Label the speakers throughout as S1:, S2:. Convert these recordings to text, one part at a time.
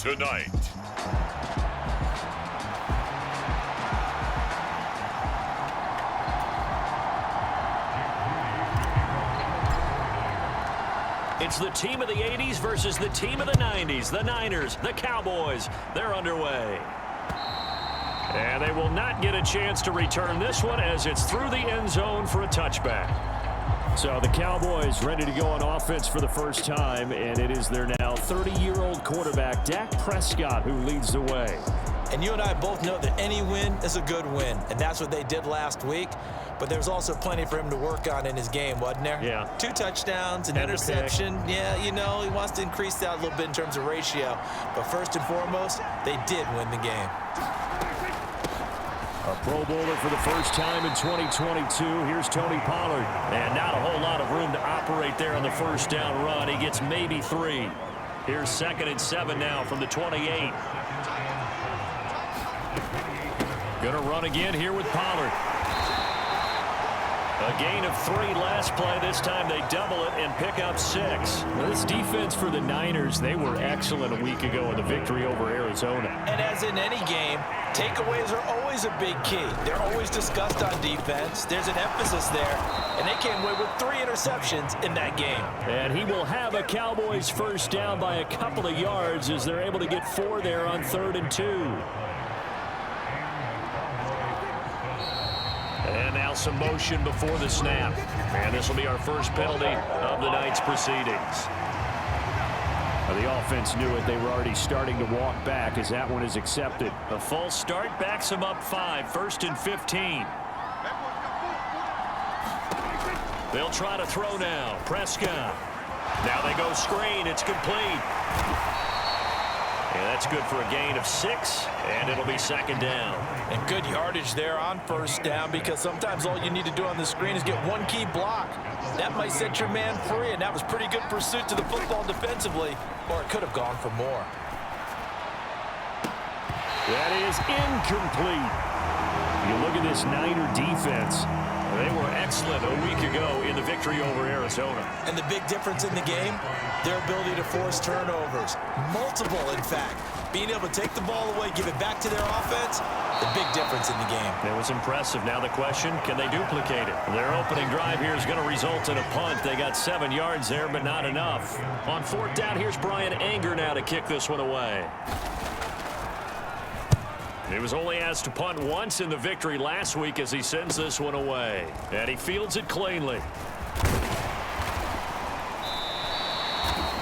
S1: tonight.
S2: It's the team of the 80s versus the team of the 90s. The Niners, the Cowboys, they're underway. And they will not get a chance to return this one as it's through the end zone for a touchback. So the Cowboys ready to go on offense for the first time, and it is their now 30-year-old quarterback, Dak Prescott, who leads the way.
S3: And you and I both know that any win is a good win, and that's what they did last week. But there's also plenty for him to work on in his game, wasn't there?
S2: Yeah.
S3: 2 touchdowns, an interception. Yeah, you know, he wants to increase that a little bit in terms of ratio. But first and foremost, they did win the game.
S2: A Pro Bowler for the first time in 2022. Here's Tony Pollard. And not a whole lot of room to operate there on the first down run. He gets maybe 3. Here's 2nd and 7 now from the 28. Gonna run again here with Pollard. A gain of 3 last play. This time they double it and pick up 6. Well, this defense for the Niners, they were excellent a week ago in the victory over Arizona.
S3: And as in any game, takeaways are always a big key. They're always discussed on defense. There's an emphasis there. And they came away with 3 interceptions in that game.
S2: And he will have a Cowboys first down by a couple of yards as they're able to get 4 there on 3rd and 2. And now some motion before the snap. And this will be our first penalty of the night's proceedings. The offense knew it. They were already starting to walk back as that one is accepted. A false start backs them up 5. 1st and 15. They'll try to throw now. Prescott. Now they go screen. It's complete. And that's good for a gain of 6, and it'll be 2nd down.
S3: And good yardage there on 1st down, because sometimes all you need to do on the screen is get one key block. That might set your man free, and that was pretty good pursuit to the football defensively, or it could have gone for more.
S2: That is incomplete. You look at this Niner defense. They were excellent a week ago in the victory over Arizona.
S3: And the big difference in the game, their ability to force turnovers. Multiple, in fact. Being able to take the ball away, give it back to their offense, the big difference in the game.
S2: It was impressive. Now the question, can they duplicate it? Their opening drive here is going to result in a punt. They got 7 yards there, but not enough. On 4th down, here's Brian Anger now to kick this one away. He was only asked to punt once in the victory last week as he sends this one away. And he fields it cleanly.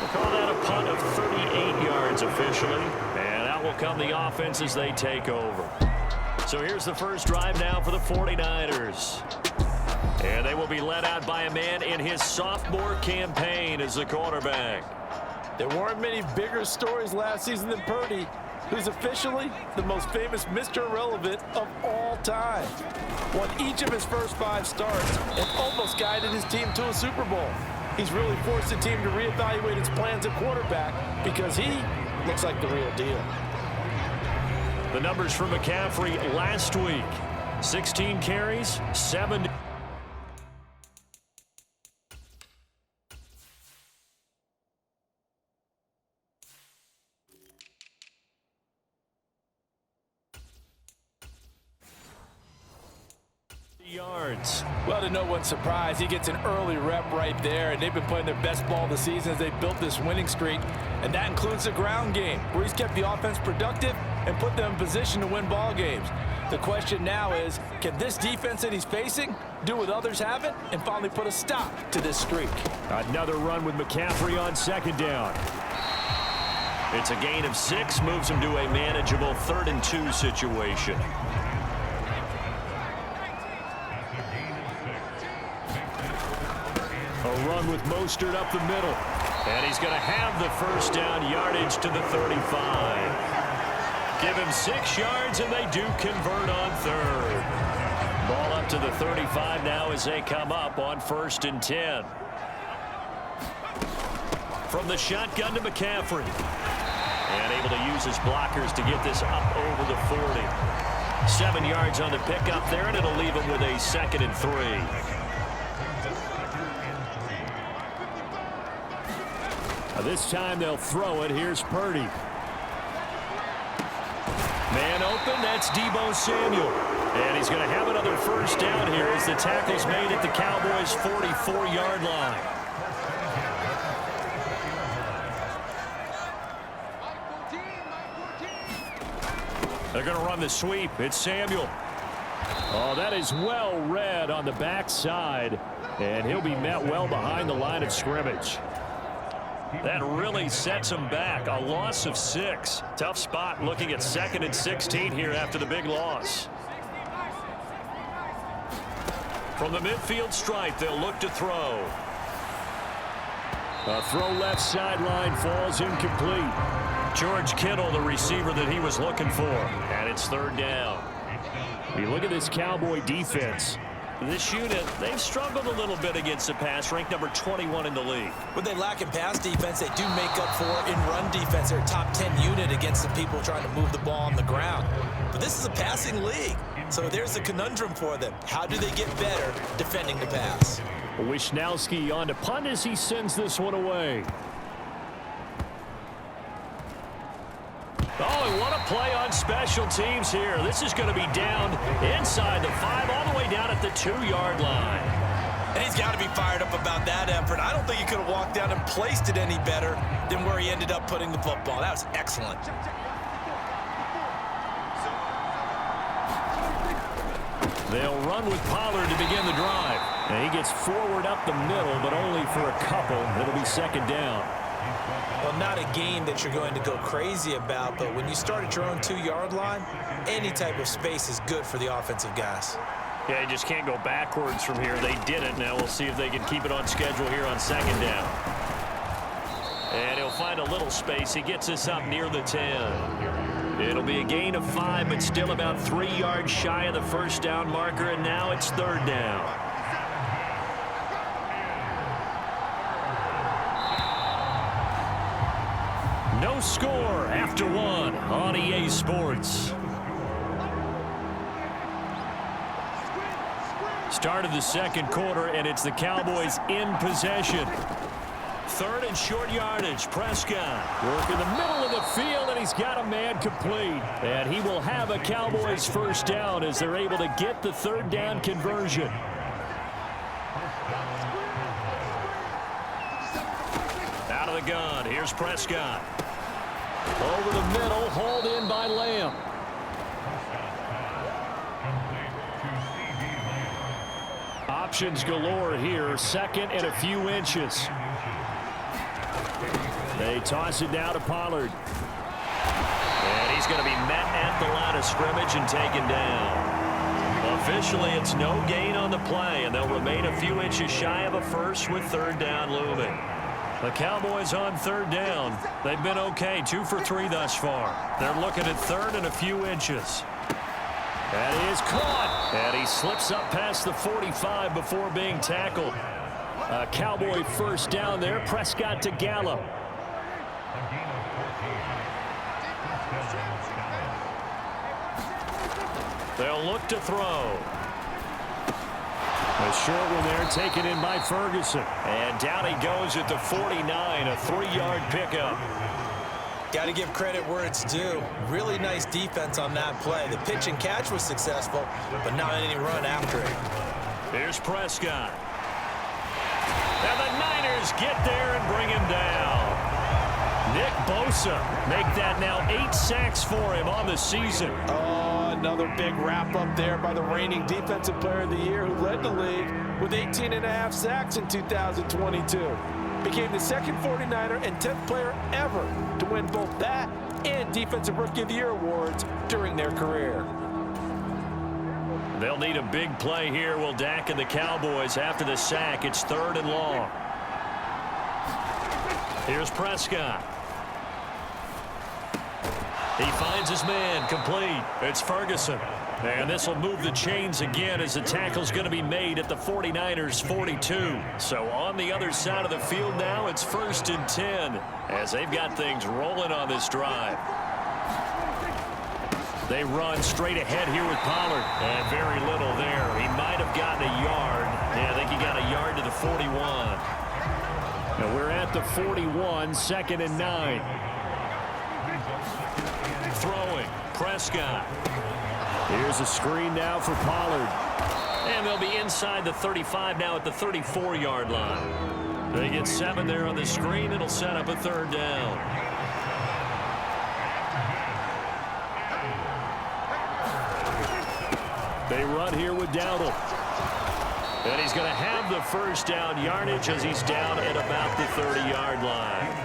S2: We'll call that a punt of 38 yards officially. And out will come the offense as they take over. So here's the first drive now for the 49ers. And they will be led out by a man in his sophomore campaign as the quarterback.
S3: There weren't many bigger stories last season than Purdy, who's officially the most famous Mr. Irrelevant of all time. Won each of his first 5 starts and almost guided his team to a Super Bowl. He's really forced the team to reevaluate its plans at quarterback because he looks like the real deal.
S2: The numbers for McCaffrey last week. 16 carries, 7 yards.
S3: Well, to no one's surprise, he gets an early rep right there, and they've been playing their best ball of the season as they built this winning streak, and that includes the ground game, where he's kept the offense productive and put them in position to win ball games. The question now is, can this defense that he's facing do what others haven't and finally put a stop to this streak?
S2: Another run with McCaffrey on 2nd down. It's a gain of 6, moves him to a manageable 3rd and 2 situation. A run with Mostert up the middle. And he's going to have the first down, yardage to the 35. Give him 6 yards, and they do convert on 3rd. Ball up to the 35 now as they come up on 1st and 10. From the shotgun to McCaffrey. And able to use his blockers to get this up over the 40. 7 yards on the pickup there, and it'll leave him with a 2nd and 3. This time they'll throw it. Here's Purdy. Man open, that's Deebo Samuel. And he's going to have another first down here as the tackle's made at the Cowboys' 44-yard line. They're going to run the sweep. It's Samuel. Oh, that is well read on the backside. And he'll be met well behind the line of scrimmage. That really sets him back. A loss of 6. Tough spot looking at 2nd and 16 here after the big loss. From the midfield stripe, they'll look to throw. A throw left sideline falls incomplete. George Kittle, the receiver that he was looking for. And it's 3rd down. You look at this Cowboy defense. This unit, they've struggled a little bit against the pass, ranked number 21 in the league.
S3: When they lack in pass defense, they do make up for in run defense. They're a top 10 unit against the people trying to move the ball on the ground. But this is a passing league, so there's a conundrum for them. How do they get better defending the pass?
S2: Wisnowski on to punt as he sends this one away. Oh, and what a play on special teams here. This is going to be down inside the 5, all the way down at the 2-yard line.
S3: And he's got to be fired up about that effort. I don't think he could have walked down and placed it any better than where he ended up putting the football. That was excellent.
S2: They'll run with Pollard to begin the drive. And he gets forward up the middle, but only for a couple. It'll be 2nd down.
S3: Well, not a game that you're going to go crazy about, but when you start at your own 2-yard line, any type of space is good for the offensive guys.
S2: Yeah, you just can't go backwards from here. They did it. Now we'll see if they can keep it on schedule here on 2nd down. And he'll find a little space. He gets us up near the 10. It'll be a gain of 5, but still about 3 yards shy of the first down marker, and now it's 3rd down. No score after 1 on EA Sports. Start of the 2nd quarter, and it's the Cowboys in possession. 3rd and short yardage. Prescott work in the middle of the field, and he's got a man complete. And he will have a Cowboys first down as they're able to get the 3rd down conversion. Out of the gun, here's Prescott. Over the middle, hauled in by Lamb. Options galore here, 2nd and a few inches. They toss it down to Pollard. And he's going to be met at the line of scrimmage and taken down. Officially, it's no gain on the play, and they'll remain a few inches shy of a first with 3rd down looming. The Cowboys on 3rd down. They've been okay, 2 for 3 thus far. They're looking at 3rd and a few inches. And he is caught. And he slips up past the 45 before being tackled. A Cowboy first down there. Prescott to Gallup. They'll look to throw. A short one there taken in by Ferguson. And down he goes at the 49, a 3-yard pickup.
S3: Got to give credit where it's due. Really nice defense on that play. The pitch and catch was successful, but not any run after it.
S2: Here's Prescott. And the Niners get there and bring him down. Nick Bosa make that now 8 sacks for him on the season.
S3: Oh, another big wrap up there by the reigning defensive player of the year who led the league with 18.5 sacks in 2022. Became the 2nd 49er and 10th player ever to win both that and Defensive Rookie of the Year awards during their career.
S2: They'll need a big play here, will Dak and the Cowboys after the sack. It's 3rd and long. Here's Prescott. He finds his man complete. It's Ferguson. And this will move the chains again as the tackle's going to be made at the 49ers 42. So on the other side of the field now, it's 1st and 10 as they've got things rolling on this drive. They run straight ahead here with Pollard. And very little there. He might have gotten a yard. Yeah, I think he got a yard to the 41. Now we're at the 41, 2nd and 9. Throwing. Prescott. Here's a screen now for Pollard. And they'll be inside the 35 now at the 34-yard line. They get 7 there on the screen. It'll set up a third down. They run here with Dowdle. And he's going to have the first down yardage as he's down at about the 30-yard line.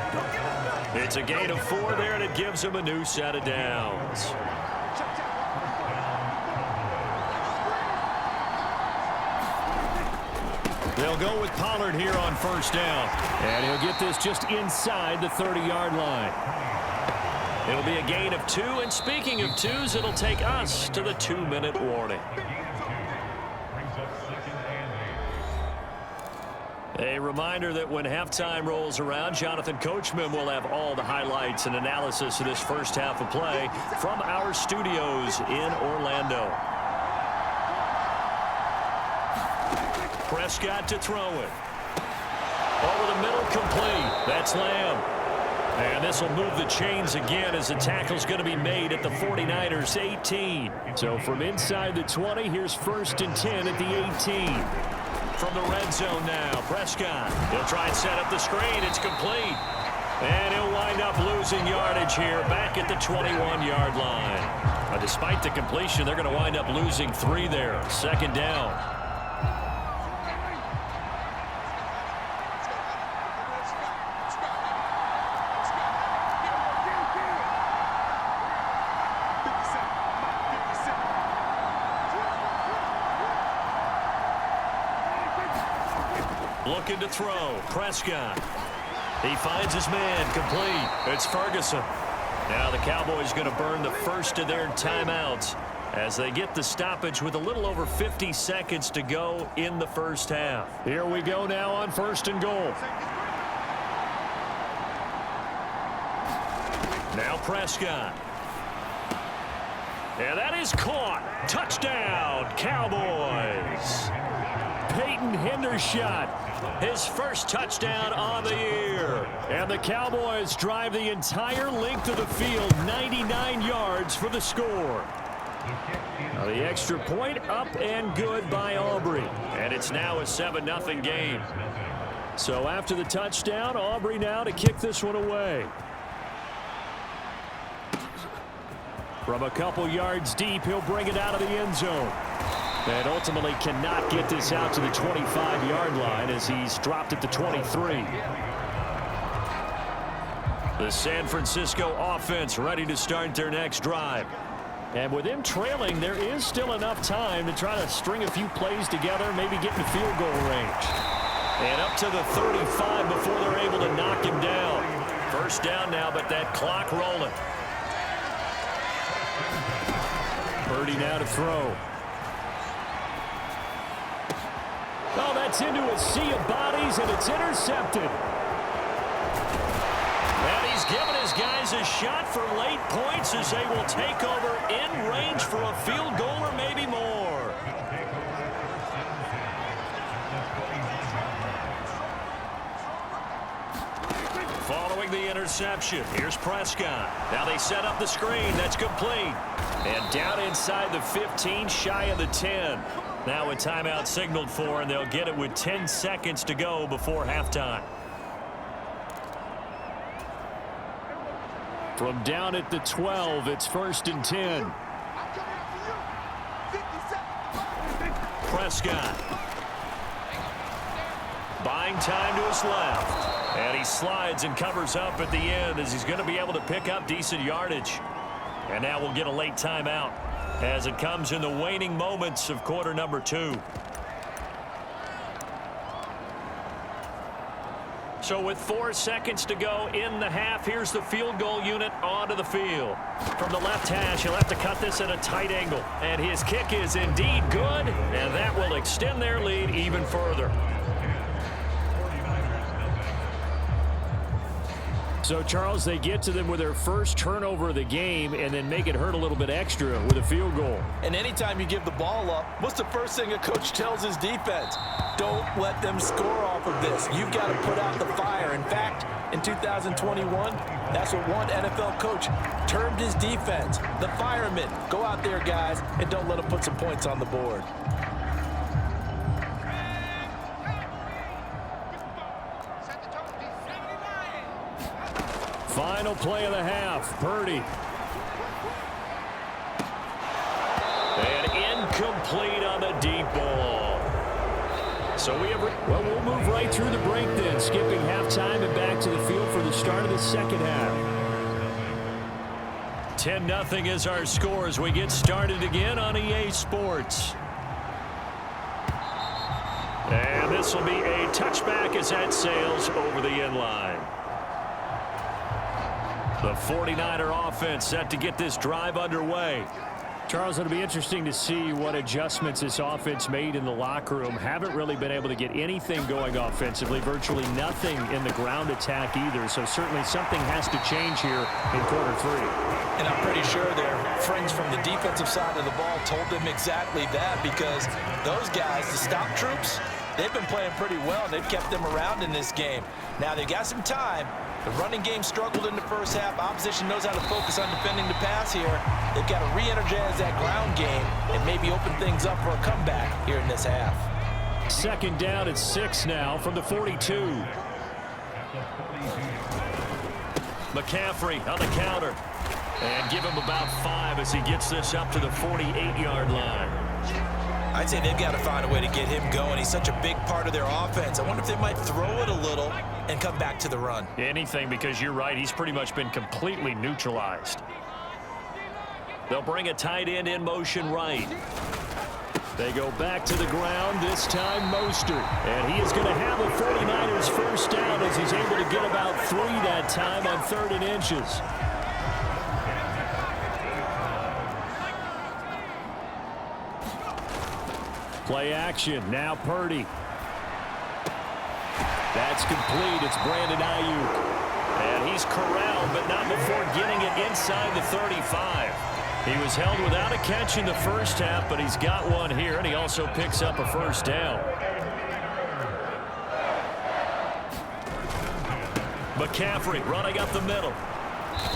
S2: It's a gain of 4 there, and it gives him a new set of downs. They'll go with Pollard here on first down. And he'll get this just inside the 30-yard line. It'll be a gain of 2, and speaking of 2s, it'll take us to the 2-minute warning. A reminder that when halftime rolls around, Jonathan Coachman will have all the highlights and analysis of this first half of play from our studios in Orlando. Prescott to throw it. Over the middle, complete. That's Lamb. And this will move the chains again as the tackle's going to be made at the 49ers 18. So from inside the 20, here's 1st and 10 at the 18. From the red zone now, Prescott. He'll try and set up the screen. It's complete. And he'll wind up losing yardage here back at the 21-yard line. Despite the completion, they're going to wind up losing 3 there. 2nd down. Looking to throw. Prescott. He finds his man. Complete. It's Ferguson. Now the Cowboys going to burn the first of their timeouts as they get the stoppage with a little over 50 seconds to go in the first half. Here we go now on 1st and goal. Now Prescott. And that is caught. Touchdown, Cowboys. Peyton Hendershot, his first touchdown on the year. And the Cowboys drive the entire length of the field, 99 yards for the score. Now the extra point up and good by Aubrey. And it's now a 7-0 game. So after the touchdown, Aubrey now to kick this one away. From a couple yards deep, he'll bring it out of the end zone. And ultimately cannot get this out to the 25-yard line as he's dropped at the 23. The San Francisco offense ready to start their next drive. And with them trailing, there is still enough time to try to string a few plays together, maybe get in field goal range. And up to the 35 before they're able to knock him down. First down now, but that clock rolling. Purdy now to throw. Oh, that's into a sea of bodies, and it's intercepted. And he's given his guys a shot for late points as they will take over in range for a field goal or maybe more. Following the interception, here's Prescott. Now they set up the screen. That's complete. And down inside the 15, shy of the 10. Now a timeout signaled for, and they'll get it with 10 seconds to go before halftime. From down at the 12, it's 1st and 10. Prescott. Buying time to his left. And he slides and covers up at the end as he's going to be able to pick up decent yardage. And now we'll get a late timeout as it comes in the waning moments of quarter number 2. So with 4 seconds to go in the half, here's the field goal unit onto the field. From the left hash, he'll have to cut this at a tight angle. And his kick is indeed good, and that will extend their lead even further. So, Charles, they get to them with their first turnover of the game and then make it hurt a little bit extra with a field goal.
S3: And anytime you give the ball up, what's the first thing a coach tells his defense? Don't let them score off of this. You've got to put out the fire. In fact, in 2021? That's what one NFL coach termed his defense. The firemen. Go out there, guys, and don't let them put some points on the board.
S2: Final play of the half. Purdy. And incomplete on the deep ball. So we'll move right through the break then, skipping halftime and back to the field for the start of the second half. 10-0 is our score as we get started again on EA Sports. And this will be a touchback as that sails over the end line. The 49er offense set to get this drive underway. Charles, it'll be interesting to see what adjustments this offense made in the locker room. Haven't really been able to get anything going offensively, virtually nothing in the ground attack either. So certainly something has to change here in quarter three.
S3: And I'm pretty sure their friends from the defensive side of the ball told them exactly that, because those guys, the stop troops, they've been playing pretty well. They've kept them around in this game. Now they've got some time. The running game struggled in the first half. Opposition knows how to focus on defending the pass here. They've got to re-energize that ground game and maybe open things up for a comeback here in this half.
S2: Second down at 6 now from the 42. McCaffrey on the counter. And give him about 5 as he gets this up to the 48-yard line.
S3: I'd say they've got to find a way to get him going. He's such a big part of their offense. I wonder if they might throw it a little and come back to the run.
S2: Anything, because you're right. He's pretty much been completely neutralized. They'll bring a tight end in motion right. They go back to the ground, this time Mostert. And he is going to have a 49ers first down as he's able to get about 3 that time on 3rd and inches. Play action. Now Purdy. That's complete. It's Brandon Ayuk. And he's corralled, but not before getting it inside the 35. He was held without a catch in the first half, but he's got one here, and he also picks up a first down. McCaffrey running up the middle.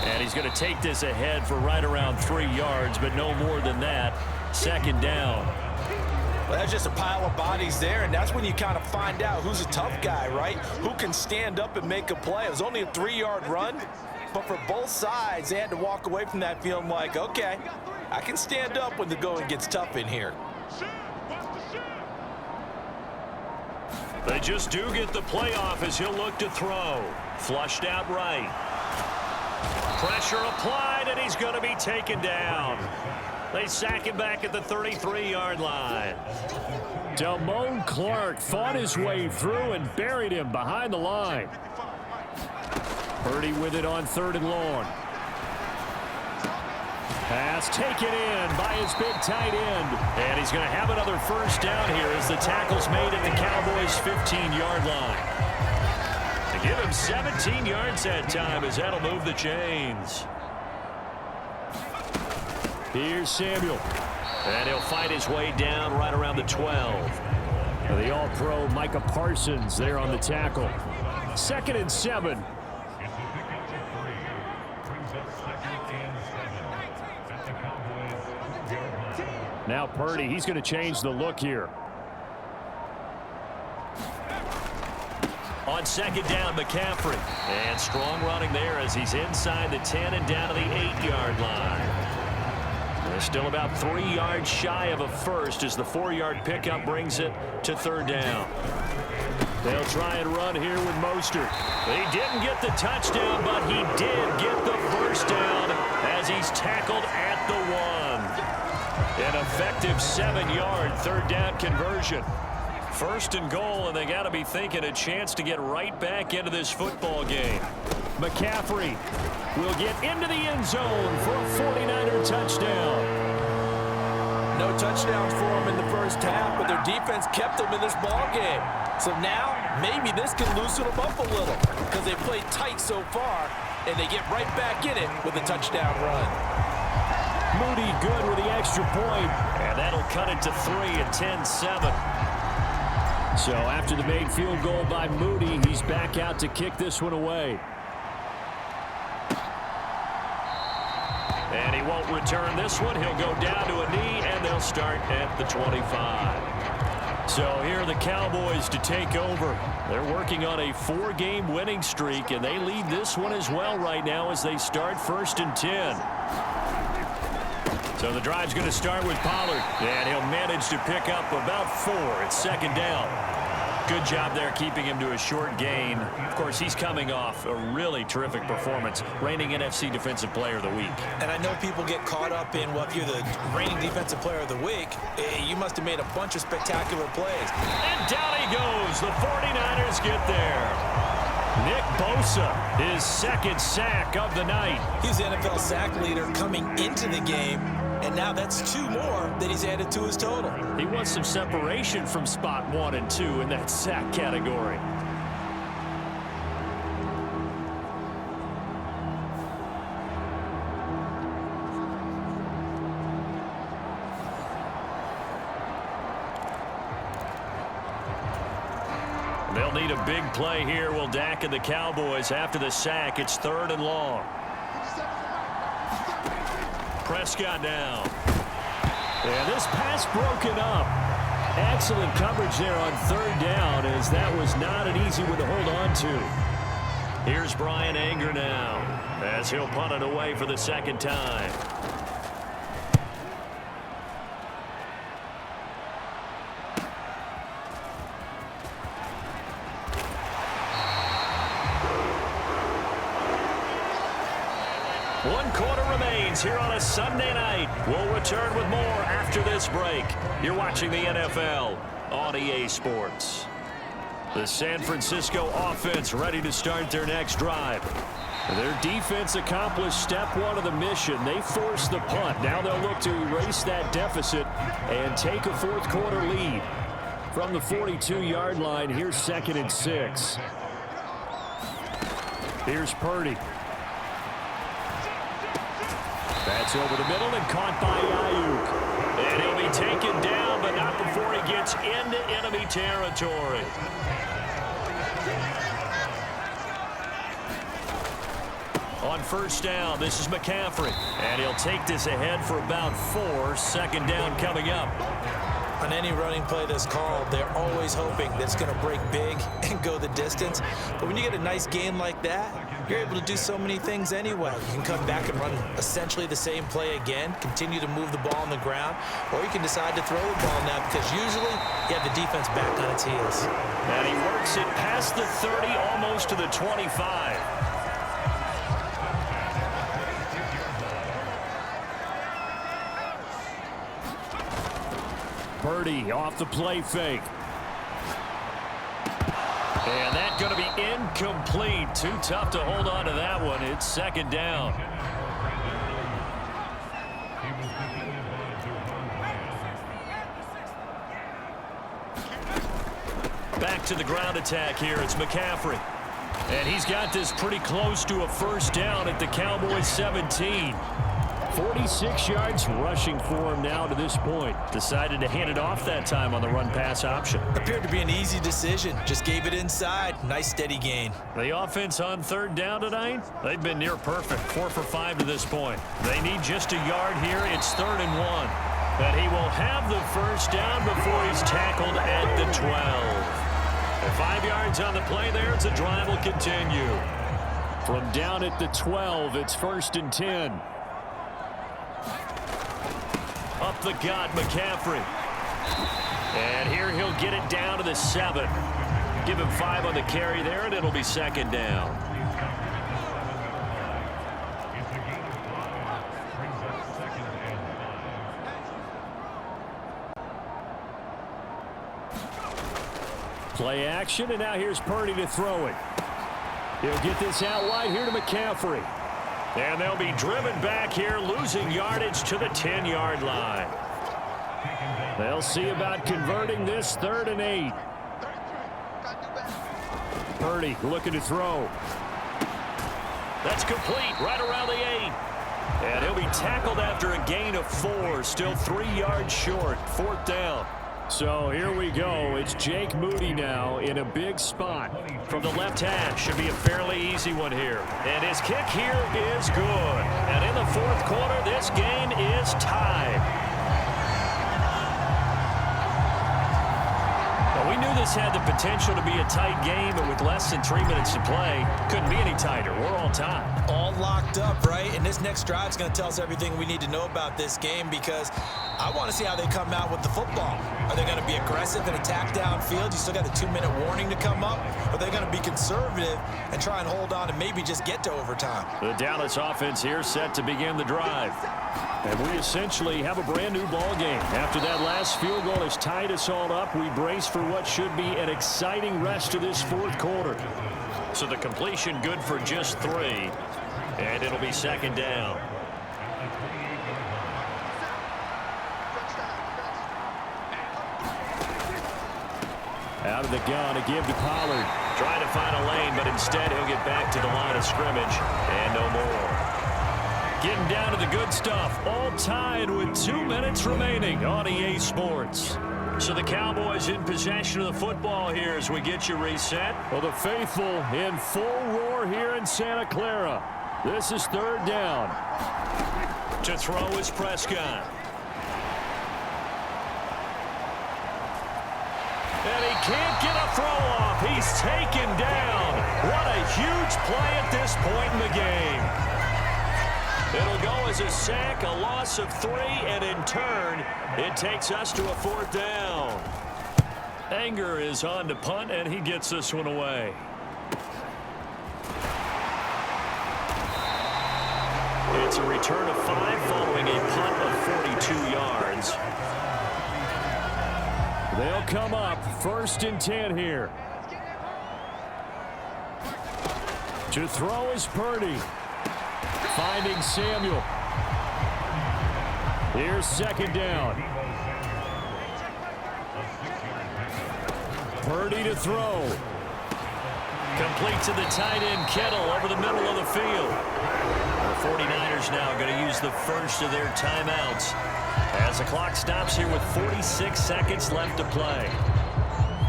S2: And he's going to take this ahead for right around 3 yards, but no more than that. Second down.
S3: Well, that's just a pile of bodies there, and that's when you kind of find out who's a tough guy, right? Who can stand up and make a play. It was only a 3-yard run, but for both sides, they had to walk away from that feeling like, okay, I can stand up when the going gets tough in here.
S2: They just do get the playoff as he'll look to throw. Flushed out right. Pressure applied, and he's going to be taken down. They sack him back at the 33-yard line. Damone Clark fought his way through and buried him behind the line. Purdy with it on 3rd and long. Pass taken in by his big tight end. And he's going to have another first down here as the tackle's made at the Cowboys' 15-yard line. To give him 17 yards that time as that'll move the chains. Here's Samuel. And he'll fight his way down right around the 12. The All-Pro Micah Parsons there on the tackle. 2nd and 7. Now Purdy, he's going to change the look here. On 2nd down, McCaffrey. And strong running there as he's inside the 10 and down to the 8-yard line. They're still about 3 yards shy of a first as the 4-yard pickup brings it to 3rd down. They'll try and run here with Mostert. He didn't get the touchdown, but he did get the first down as he's tackled at the 1. An effective 7-yard 3rd down conversion. 1st and goal, and they got to be thinking a chance to get right back into this football game. McCaffrey will get into the end zone for a 49er touchdown.
S3: No touchdowns for them in the first half, but their defense kept them in this ball game. So now maybe this can loosen them up a little because they played tight so far, and they get right back in it with a touchdown run.
S2: Moody good with the extra point, and that'll cut it to 3 at 10-7. So after the made field goal by Moody, he's back out to kick this one away. And he won't return this one. He'll go down to a knee, and they'll start at the 25. So here are the Cowboys to take over. They're working on a 4-game winning streak, and they lead this one as well right now as they start 1st and 10. So the drive's going to start with Pollard, and he'll manage to pick up about 4. It's 2nd down. Good job there keeping him to a short gain. Of course, he's coming off a really terrific performance, reigning NFC Defensive Player of the Week.
S3: And I know people get caught up in, well, if you're the reigning Defensive Player of the Week, you must have made a bunch of spectacular plays.
S2: And down he goes. The 49ers get there. Nick Bosa, his 2nd sack of the night.
S3: He's the NFL sack leader coming into the game, and now that's 2 more that he's added to his total.
S2: He wants some separation from spot 1 and 2 in that sack category. They'll need a big play here, will Dak and the Cowboys. After the sack, it's 3rd and long. Prescott now. And this pass broken up. Excellent coverage there on 3rd down, as that was not an easy one to hold on to. Here's Brian Anger now, as he'll punt it away for the 2nd time. One quarter remains here on a Sunday night. We'll return with more after this break. You're watching the NFL on EA Sports. The San Francisco offense ready to start their next drive. Their defense accomplished step 1 of the mission. They forced the punt. Now they'll look to erase that deficit and take a 4th quarter lead. From the 42-yard line, here's 2nd and 6. Here's Purdy. That's over the middle and caught by Ayuk. And he'll be taken down, but not before he gets into enemy territory. On 1st down, this is McCaffrey. And he'll take this ahead for about 4. 2nd down coming up.
S3: On any running play that's called, they're always hoping that it's going to break big and go the distance. But when you get a nice gain like that, you're able to do so many things anyway. You can come back and run essentially the same play again, continue to move the ball on the ground, or you can decide to throw the ball now because usually you have the defense back on its heels.
S2: And he works it past the 30, almost to the 25. Purdy off the play fake. And that's going to be incomplete. Too tough to hold on to that one. It's 2nd down. Back to the ground attack here. It's McCaffrey. And he's got this pretty close to a 1st down at the Cowboys 17. 46 yards rushing for him now to this point. Decided to hand it off that time on the run-pass option.
S3: Appeared to be an easy decision. Just gave it inside. Nice steady gain.
S2: The offense on 3rd down tonight, they've been near perfect. 4 for 5 to this point. They need just a yard here. It's 3rd and 1. But he will have the 1st down before he's tackled at the 12. And 5 yards on the play there. The drive will continue. From down at the 12, it's 1st and 10. Up the gut, McCaffrey. And here he'll get it down to the 7. Give him 5 on the carry there, and it'll be 2nd down. Play action, and now here's Purdy to throw it. He'll get this out wide here to McCaffrey. And they'll be driven back here, losing yardage to the 10-yard line. They'll see about converting this 3rd and 8. Purdy looking to throw. That's complete right around the 8. And he'll be tackled after a gain of 4. Still 3 yards short. 4th down. So here we go. It's Jake Moody now in a big spot. From the left hash, should be a fairly easy one here. And his kick here is good. And in the fourth quarter, this game is tied. We knew this had the potential to be a tight game, but with less than 3 minutes to play, couldn't be any tighter. We're all tied.
S1: All locked up, right? And this next drive is going to tell us everything we need to know about this game, because I want to see how they come out with the football. Are they going to be aggressive and attack downfield? You still got a 2-minute warning to come up. Or are they going to be conservative and try and hold on and maybe just get to overtime?
S2: The Dallas offense here set to begin the drive. And we essentially have a brand new ball game. After that last field goal has tied us all up, we brace for what should be an exciting rest of this fourth quarter. So the completion good for just 3. And it'll be second down. Out of the gun, a give to Pollard. Trying to find a lane, but instead he'll get back to the line of scrimmage. And no more. Getting down to the good stuff. All tied with 2 minutes remaining on EA Sports. So the Cowboys in possession of the football here as we get you reset. Well, the faithful in full roar here in Santa Clara. This is third down. To throw is Prescott. And he can't get a throw off. He's taken down. What a huge play at this point in the game. It'll go as a sack, a loss of 3, and in turn, it takes us to a fourth down. Anger is on to punt, and he gets this one away. It's a return of 5 following a punt of 42 yards. They'll come up, 1st and 10 here. To throw is Purdy. Finding Samuel. Here's second down. Purdy to throw. Complete to the tight end, Kittle, over the middle of the field. The 49ers now going to use the first of their timeouts as the clock stops here with 46 seconds left to play.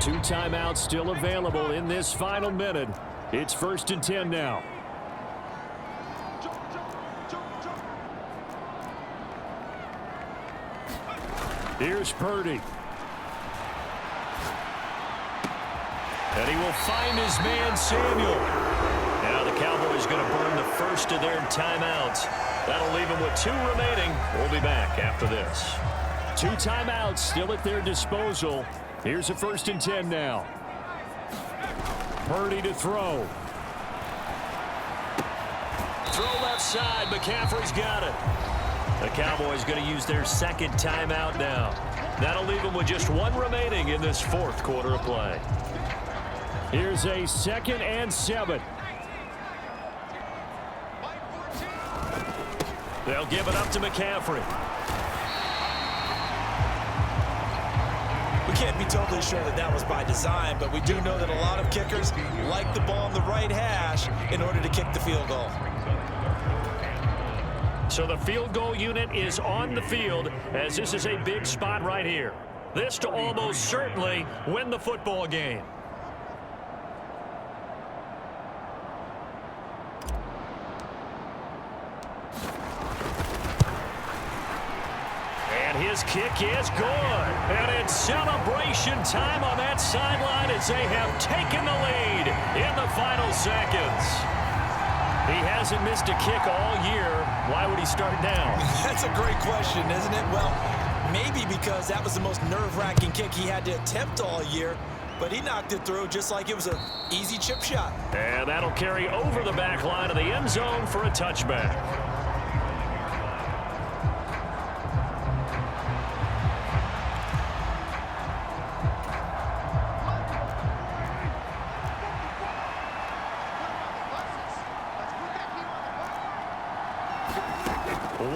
S2: 2 timeouts still available in this final minute. It's 1st and 10 now. Here's Purdy. And he will find his man, Samuel. Now the Cowboys going to burn the first of their timeouts. That'll leave them with 2 remaining. We'll be back after this. 2 timeouts still at their disposal. Here's a 1st and 10 now. Purdy to throw. Throw left side. McCaffrey's got it. The Cowboys going to use their second timeout now. That'll leave them with just 1 remaining in this fourth quarter of play. Here's a 2nd and 7. They'll give it up to McCaffrey.
S1: We can't be totally sure that that was by design, but we do know that a lot of kickers like the ball on the right hash in order to kick the field goal.
S2: So the field goal unit is on the field as this is a big spot right here. This to almost certainly win the football game. And his kick is good. And it's celebration time on that sideline as they have taken the lead in the final seconds. He hasn't missed a kick all year. Why would he start down?
S1: That's a great question, isn't it? Well, maybe because that was the most nerve-wracking kick he had to attempt all year, but he knocked it through just like it was an easy chip shot.
S2: And that'll carry over the back line of the end zone for a touchback.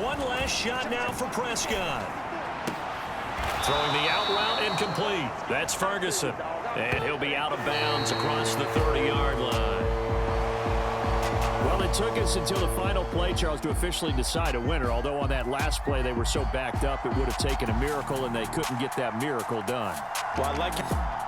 S2: One last shot now for Prescott. Throwing the out route incomplete. That's Ferguson. And he'll be out of bounds across the 30-yard line. Well, it took us until the final play, Charles, to officially decide a winner, although on that last play they were so backed up it would have taken a miracle, and they couldn't get that miracle done.
S3: Well, I like it.